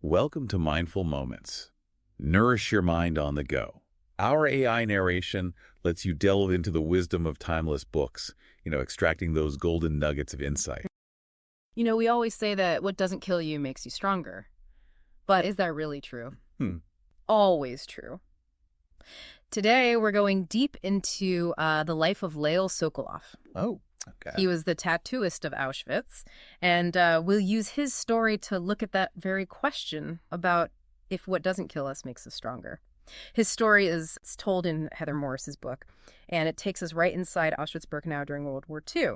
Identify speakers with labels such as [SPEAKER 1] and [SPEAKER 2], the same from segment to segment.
[SPEAKER 1] Welcome to Mindful Moments. Nourish your mind on the go. Our AI narration lets you delve into the wisdom of timeless books, extracting those golden nuggets of insight.
[SPEAKER 2] We always say that what doesn't kill you makes you stronger. But is that really true? Always true. Today, we're going deep into the life of Lale Sokolov.
[SPEAKER 1] Oh, okay.
[SPEAKER 2] He was the tattooist of Auschwitz, and we'll use his story to look at that very question about if what doesn't kill us makes us stronger. His story is told in Heather Morris's book, and it takes us right inside Auschwitz-Birkenau during World War II.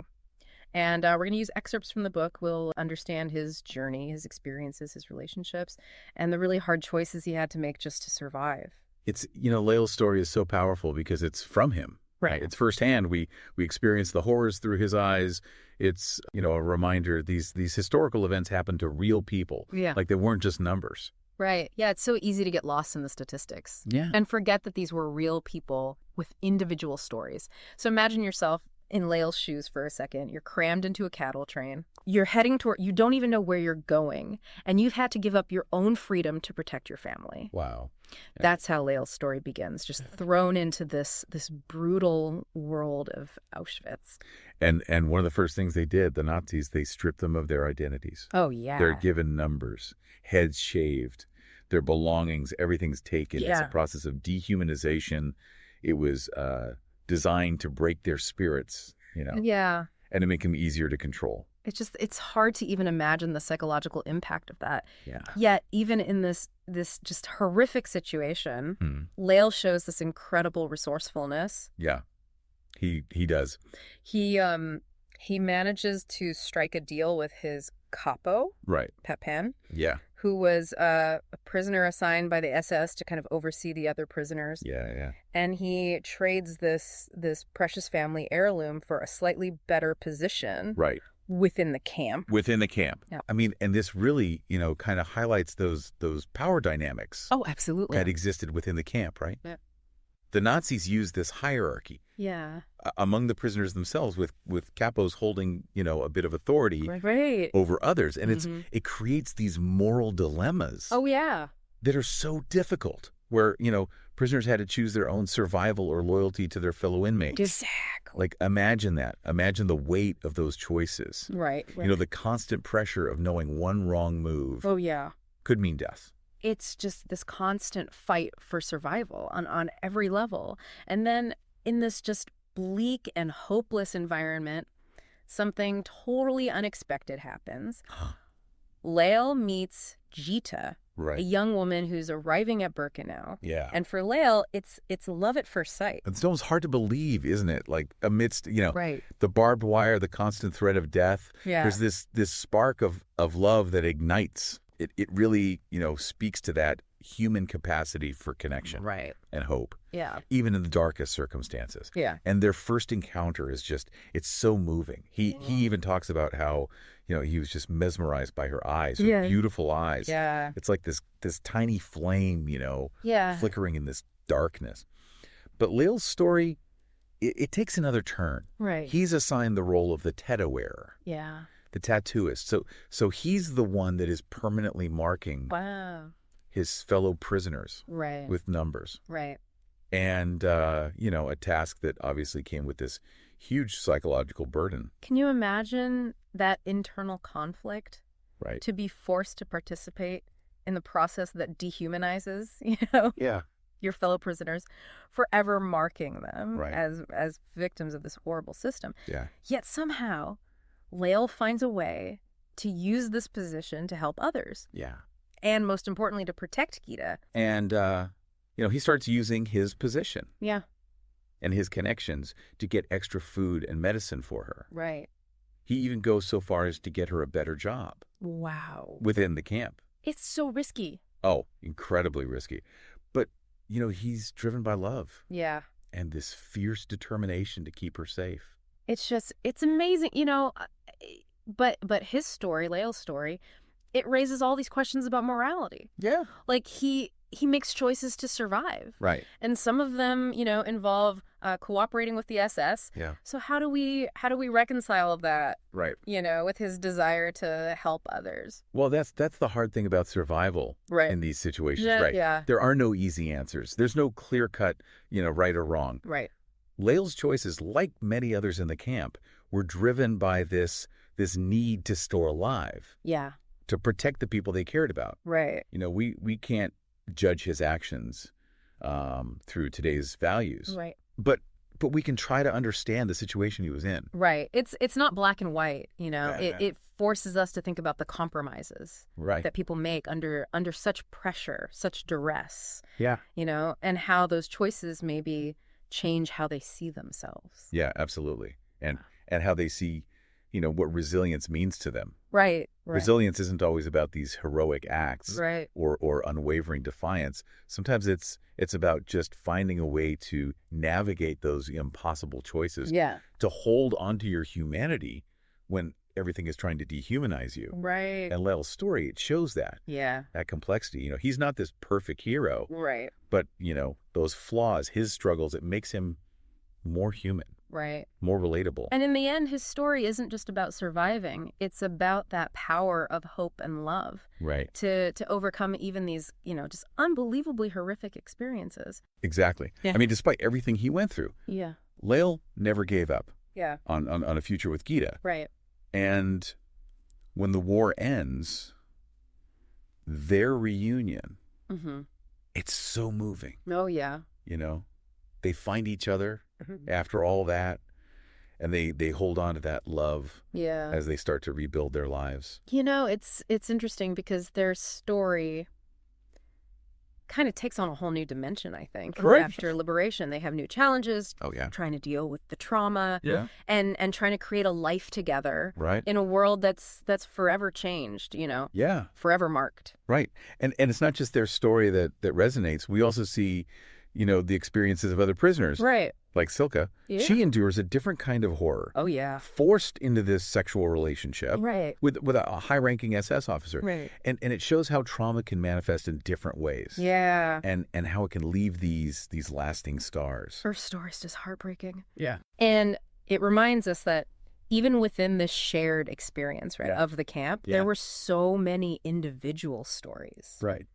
[SPEAKER 2] And we're going to use excerpts from the book. We'll understand his journey, his experiences, his relationships, and the really hard choices he had to make just to survive.
[SPEAKER 1] It's, Lale's story is so powerful because it's from him.
[SPEAKER 2] Right.
[SPEAKER 1] It's firsthand. We experience the horrors through his eyes. It's, a reminder these historical events happened to real people.
[SPEAKER 2] Yeah.
[SPEAKER 1] Like they weren't just numbers.
[SPEAKER 2] Right. Yeah, it's so easy to get lost in the statistics.
[SPEAKER 1] Yeah.
[SPEAKER 2] And forget that these were real people with individual stories. So imagine yourself in Lale's shoes for a second. You're crammed into a cattle train. You're heading toward, you don't even know where you're going. And you've had to give up your own freedom to protect your family.
[SPEAKER 1] Wow. Yeah.
[SPEAKER 2] That's how Lale's story begins, just thrown into this brutal world of Auschwitz.
[SPEAKER 1] And one of the first things they did, the Nazis, they stripped them of their identities.
[SPEAKER 2] Oh, yeah.
[SPEAKER 1] They're given numbers, heads shaved, their belongings, everything's taken.
[SPEAKER 2] Yeah.
[SPEAKER 1] It's a process of dehumanization. It was designed to break their spirits,
[SPEAKER 2] Yeah.
[SPEAKER 1] and to make them easier to control.
[SPEAKER 2] It's hard to even imagine the psychological impact of that.
[SPEAKER 1] Yeah.
[SPEAKER 2] Yet, even in this just horrific situation, Lale shows this incredible resourcefulness.
[SPEAKER 1] Yeah, he does.
[SPEAKER 2] He manages to strike a deal with his capo,
[SPEAKER 1] Right.
[SPEAKER 2] Pepin,
[SPEAKER 1] Yeah.
[SPEAKER 2] who was a prisoner assigned by the SS to kind of oversee the other prisoners.
[SPEAKER 1] Yeah.
[SPEAKER 2] And he trades this precious family heirloom for a slightly better position.
[SPEAKER 1] Right.
[SPEAKER 2] Within the camp.
[SPEAKER 1] Within the camp.
[SPEAKER 2] Yeah.
[SPEAKER 1] I mean, and this really, kind of highlights those power dynamics
[SPEAKER 2] Oh, absolutely.
[SPEAKER 1] that existed within the camp, right?
[SPEAKER 2] Yeah.
[SPEAKER 1] The Nazis used this hierarchy
[SPEAKER 2] Yeah.
[SPEAKER 1] among the prisoners themselves, with capos holding, a bit of authority
[SPEAKER 2] Right.
[SPEAKER 1] over others, and it creates these moral dilemmas.
[SPEAKER 2] Oh, yeah.
[SPEAKER 1] That are so difficult, where prisoners had to choose their own survival or loyalty to their fellow inmates.
[SPEAKER 2] Exactly.
[SPEAKER 1] Like, imagine that. Imagine the weight of those choices.
[SPEAKER 2] Right.
[SPEAKER 1] The constant pressure of knowing one wrong move
[SPEAKER 2] Oh, yeah.
[SPEAKER 1] could mean death.
[SPEAKER 2] It's just this constant fight for survival on every level. And then in this just bleak and hopeless environment, something totally unexpected happens. Lale meets Gita,
[SPEAKER 1] Right.
[SPEAKER 2] a young woman who's arriving at Birkenau.
[SPEAKER 1] Yeah.
[SPEAKER 2] And for Lale, it's love at first sight.
[SPEAKER 1] It's almost hard to believe, isn't it? Like, amidst,
[SPEAKER 2] Right.
[SPEAKER 1] the barbed wire, the constant threat of death,
[SPEAKER 2] Yeah.
[SPEAKER 1] there's this spark of love that ignites. It really, speaks to that human capacity for connection
[SPEAKER 2] Right.
[SPEAKER 1] and hope,
[SPEAKER 2] Yeah.
[SPEAKER 1] even in the darkest circumstances.
[SPEAKER 2] Yeah.
[SPEAKER 1] And their first encounter is it's so moving. He even talks about how, he was just mesmerized by her eyes, her
[SPEAKER 2] Yeah.
[SPEAKER 1] beautiful eyes.
[SPEAKER 2] Yeah.
[SPEAKER 1] It's like this tiny flame,
[SPEAKER 2] Yeah.
[SPEAKER 1] flickering in this darkness. But Lale's story, it takes another turn.
[SPEAKER 2] Right.
[SPEAKER 1] He's assigned the role of the tattoo wearer,
[SPEAKER 2] Yeah.
[SPEAKER 1] the tattooist. So he's the one that is permanently marking
[SPEAKER 2] Wow.
[SPEAKER 1] his fellow prisoners
[SPEAKER 2] Right.
[SPEAKER 1] with numbers.
[SPEAKER 2] Right.
[SPEAKER 1] And, a task that obviously came with this huge psychological burden.
[SPEAKER 2] Can you imagine that internal conflict?
[SPEAKER 1] Right.
[SPEAKER 2] To be forced to participate in the process that dehumanizes,
[SPEAKER 1] Yeah.
[SPEAKER 2] your fellow prisoners, forever marking them
[SPEAKER 1] Right.
[SPEAKER 2] as victims of this horrible system.
[SPEAKER 1] Yeah.
[SPEAKER 2] Yet somehow, Lale finds a way to use this position to help others.
[SPEAKER 1] Yeah.
[SPEAKER 2] And most importantly, to protect Gita.
[SPEAKER 1] And, he starts using his position
[SPEAKER 2] Yeah.
[SPEAKER 1] and his connections to get extra food and medicine for her.
[SPEAKER 2] Right.
[SPEAKER 1] He even goes so far as to get her a better job
[SPEAKER 2] Wow.
[SPEAKER 1] within the camp.
[SPEAKER 2] It's so risky.
[SPEAKER 1] Oh, incredibly risky. But, he's driven by love
[SPEAKER 2] Yeah.
[SPEAKER 1] and this fierce determination to keep her safe.
[SPEAKER 2] It's amazing, but his story, Lale's story, it raises all these questions about morality.
[SPEAKER 1] Yeah.
[SPEAKER 2] Like he makes choices to survive.
[SPEAKER 1] Right.
[SPEAKER 2] And some of them, involve cooperating with the SS.
[SPEAKER 1] Yeah.
[SPEAKER 2] So how do we reconcile that,
[SPEAKER 1] Right.
[SPEAKER 2] with his desire to help others?
[SPEAKER 1] Well, that's the hard thing about survival
[SPEAKER 2] Right.
[SPEAKER 1] in these situations,
[SPEAKER 2] Yeah,
[SPEAKER 1] right?
[SPEAKER 2] yeah.
[SPEAKER 1] There are no easy answers. There's no clear-cut, right or wrong.
[SPEAKER 2] Right.
[SPEAKER 1] Lale's choices, like many others in the camp, were driven by this need to store alive,
[SPEAKER 2] Yeah.
[SPEAKER 1] to protect the people they cared about.
[SPEAKER 2] Right.
[SPEAKER 1] We can't judge his actions through today's values,
[SPEAKER 2] Right.
[SPEAKER 1] but we can try to understand the situation he was in.
[SPEAKER 2] Right. It's not black and white,
[SPEAKER 1] Yeah.
[SPEAKER 2] It forces us to think about the compromises
[SPEAKER 1] Right.
[SPEAKER 2] that people make under such pressure, such duress,
[SPEAKER 1] Yeah.
[SPEAKER 2] and how those choices maybe change how they see themselves.
[SPEAKER 1] Yeah, absolutely. And how they see, what resilience means to them.
[SPEAKER 2] Right. Right.
[SPEAKER 1] Resilience isn't always about these heroic acts
[SPEAKER 2] Right.
[SPEAKER 1] or unwavering defiance. Sometimes it's about just finding a way to navigate those impossible choices,
[SPEAKER 2] Yeah.
[SPEAKER 1] to hold onto your humanity when everything is trying to dehumanize you.
[SPEAKER 2] Right.
[SPEAKER 1] And Lale's story, it shows that
[SPEAKER 2] Yeah.
[SPEAKER 1] complexity. He's not this perfect hero,
[SPEAKER 2] Right.
[SPEAKER 1] but, those flaws, his struggles, it makes him more human,
[SPEAKER 2] Right.
[SPEAKER 1] more relatable.
[SPEAKER 2] And in the end, his story isn't just about surviving. It's about that power of hope and love
[SPEAKER 1] Right.
[SPEAKER 2] to overcome even these, just unbelievably horrific experiences.
[SPEAKER 1] Exactly.
[SPEAKER 2] Yeah.
[SPEAKER 1] I mean, despite everything he went through,
[SPEAKER 2] Yeah.
[SPEAKER 1] Lale never gave up
[SPEAKER 2] Yeah.
[SPEAKER 1] on a future with Gita.
[SPEAKER 2] Right.
[SPEAKER 1] And when the war ends, their reunion,
[SPEAKER 2] Mm-hmm.
[SPEAKER 1] it's so moving.
[SPEAKER 2] Oh, yeah.
[SPEAKER 1] They find each other
[SPEAKER 2] Mhm.
[SPEAKER 1] after all that, and they hold on to that love
[SPEAKER 2] Yeah.
[SPEAKER 1] as they start to rebuild their lives.
[SPEAKER 2] It's interesting because their story kind of takes on a whole new dimension, I think.
[SPEAKER 1] Right.
[SPEAKER 2] After liberation, they have new challenges,
[SPEAKER 1] Oh, yeah.
[SPEAKER 2] trying to deal with the trauma
[SPEAKER 1] Yeah.
[SPEAKER 2] and trying to create a life together
[SPEAKER 1] Right.
[SPEAKER 2] in a world that's forever changed,
[SPEAKER 1] Yeah.
[SPEAKER 2] forever marked.
[SPEAKER 1] Right. And it's not just their story that resonates. We also see, the experiences of other prisoners,
[SPEAKER 2] Right.
[SPEAKER 1] like Silka.
[SPEAKER 2] Yeah.
[SPEAKER 1] She endures a different kind of horror.
[SPEAKER 2] Oh, yeah.
[SPEAKER 1] Forced into this sexual relationship
[SPEAKER 2] Right.
[SPEAKER 1] with a high-ranking SS officer.
[SPEAKER 2] Right.
[SPEAKER 1] And it shows how trauma can manifest in different ways.
[SPEAKER 2] Yeah.
[SPEAKER 1] And how it can leave these lasting scars.
[SPEAKER 2] Her story's just heartbreaking.
[SPEAKER 1] Yeah.
[SPEAKER 2] And it reminds us that even within this shared experience, right,
[SPEAKER 1] Yeah.
[SPEAKER 2] of the camp,
[SPEAKER 1] Yeah.
[SPEAKER 2] there were so many individual stories
[SPEAKER 1] Right.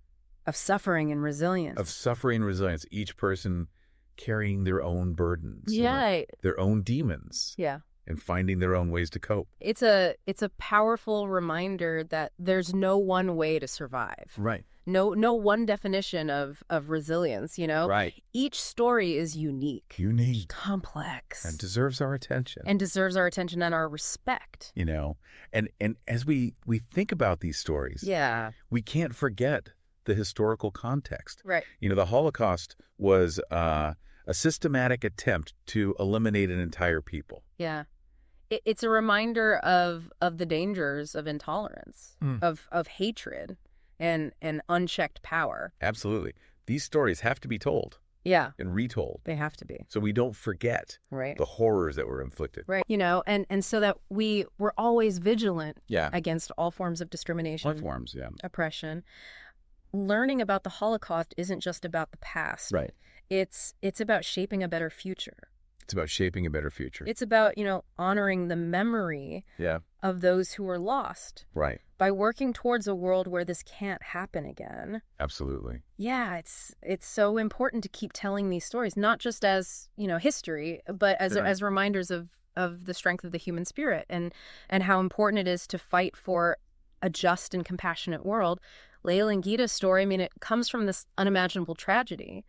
[SPEAKER 2] of suffering and resilience.
[SPEAKER 1] Of suffering and resilience, each person carrying their own burdens.
[SPEAKER 2] Yeah.
[SPEAKER 1] Their own demons.
[SPEAKER 2] Yeah.
[SPEAKER 1] And finding their own ways to cope.
[SPEAKER 2] It's a powerful reminder that there's no one way to survive.
[SPEAKER 1] Right.
[SPEAKER 2] No one definition of resilience,
[SPEAKER 1] Right.
[SPEAKER 2] Each story is unique.
[SPEAKER 1] Unique.
[SPEAKER 2] Complex.
[SPEAKER 1] And deserves our attention.
[SPEAKER 2] And deserves our attention and our respect.
[SPEAKER 1] And as we think about these stories,
[SPEAKER 2] Yeah.
[SPEAKER 1] we can't forget the historical context.
[SPEAKER 2] Right.
[SPEAKER 1] The Holocaust was a systematic attempt to eliminate an entire people.
[SPEAKER 2] Yeah. It's a reminder of the dangers of intolerance, of hatred and unchecked power.
[SPEAKER 1] Absolutely. These stories have to be told
[SPEAKER 2] Yeah.
[SPEAKER 1] and retold
[SPEAKER 2] They have to be.
[SPEAKER 1] so we don't forget
[SPEAKER 2] Right.
[SPEAKER 1] the horrors that were inflicted.
[SPEAKER 2] Right. And so that we're always vigilant
[SPEAKER 1] Yeah.
[SPEAKER 2] against all forms of discrimination,
[SPEAKER 1] All forms, yeah.
[SPEAKER 2] oppression. Learning about the Holocaust isn't just about the past.
[SPEAKER 1] Right.
[SPEAKER 2] It's about shaping a better future.
[SPEAKER 1] It's about shaping a better future.
[SPEAKER 2] It's about, honoring the memory
[SPEAKER 1] Yeah.
[SPEAKER 2] of those who were lost
[SPEAKER 1] Right.
[SPEAKER 2] by working towards a world where this can't happen again.
[SPEAKER 1] Absolutely.
[SPEAKER 2] Yeah, it's so important to keep telling these stories, not just as, history, but as reminders of the strength of the human spirit and how important it is to fight for a just and compassionate world. Lale and Gita's story, it comes from this unimaginable tragedy,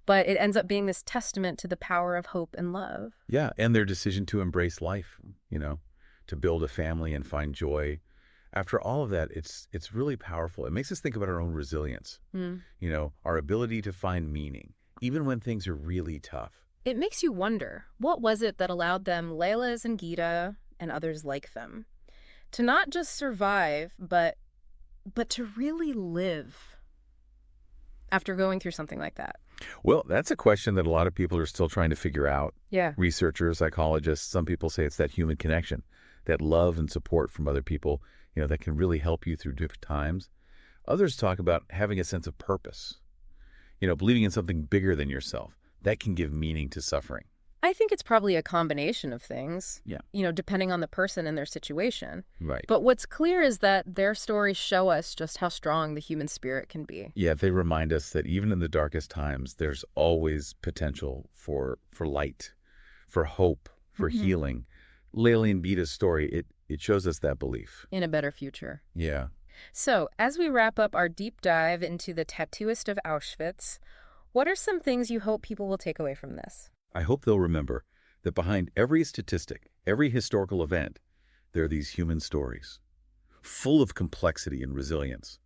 [SPEAKER 2] but it ends up being this testament to the power of hope and love.
[SPEAKER 1] Yeah, and their decision to embrace life, to build a family and find joy. After all of that, it's really powerful. It makes us think about our own resilience, our ability to find meaning, even when things are really tough.
[SPEAKER 2] It makes you wonder, what was it that allowed them, Lale's and Gita and others like them, to not just survive, but to really live after going through something like that?
[SPEAKER 1] Well, that's a question that a lot of people are still trying to figure out.
[SPEAKER 2] Yeah.
[SPEAKER 1] Researchers, psychologists, some people say it's that human connection, that love and support from other people, that can really help you through different times. Others talk about having a sense of purpose, believing in something bigger than yourself. That can give meaning to suffering.
[SPEAKER 2] I think it's probably a combination of things,
[SPEAKER 1] Yeah.
[SPEAKER 2] depending on the person and their situation.
[SPEAKER 1] Right.
[SPEAKER 2] But what's clear is that their stories show us just how strong the human spirit can be.
[SPEAKER 1] Yeah, they remind us that even in the darkest times, there's always potential for light, for hope, for
[SPEAKER 2] Mhm.
[SPEAKER 1] healing. Lale and Gita's story, it shows us that belief.
[SPEAKER 2] In a better future.
[SPEAKER 1] Yeah.
[SPEAKER 2] So, as we wrap up our deep dive into the Tattooist of Auschwitz, what are some things you hope people will take away from this?
[SPEAKER 1] I hope they'll remember that behind every statistic, every historical event, there are these human stories, full of complexity and resilience,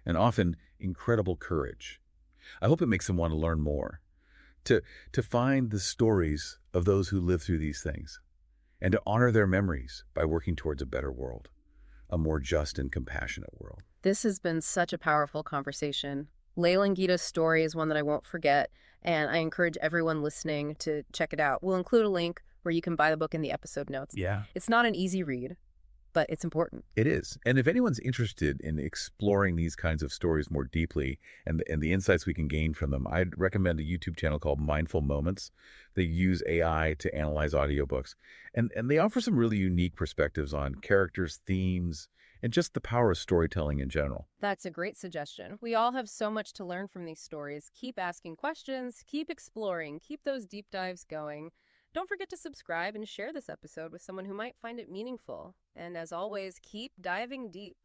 [SPEAKER 1] and often incredible courage. I hope it makes them want to learn more, to, to find the stories of those who lived through these things, and to honor their memories by working towards a better world, a more just and compassionate world.
[SPEAKER 2] This has been such a powerful conversation. Lale and Gita's story is one that I won't forget, and I encourage everyone listening to check it out. We'll include a link where you can buy the book in the episode notes.
[SPEAKER 1] Yeah.
[SPEAKER 2] It's not an easy read, but it's important.
[SPEAKER 1] It is. And if anyone's interested in exploring these kinds of stories more deeply and the insights we can gain from them, I'd recommend a YouTube channel called Mindful Moments. They use AI to analyze audiobooks. And they offer some really unique perspectives on characters, themes, and just the power of storytelling in general.
[SPEAKER 2] That's a great suggestion. We all have so much to learn from these stories. Keep asking questions, keep exploring, keep those deep dives going. Don't forget to subscribe and share this episode with someone who might find it meaningful. And as always, keep diving deep.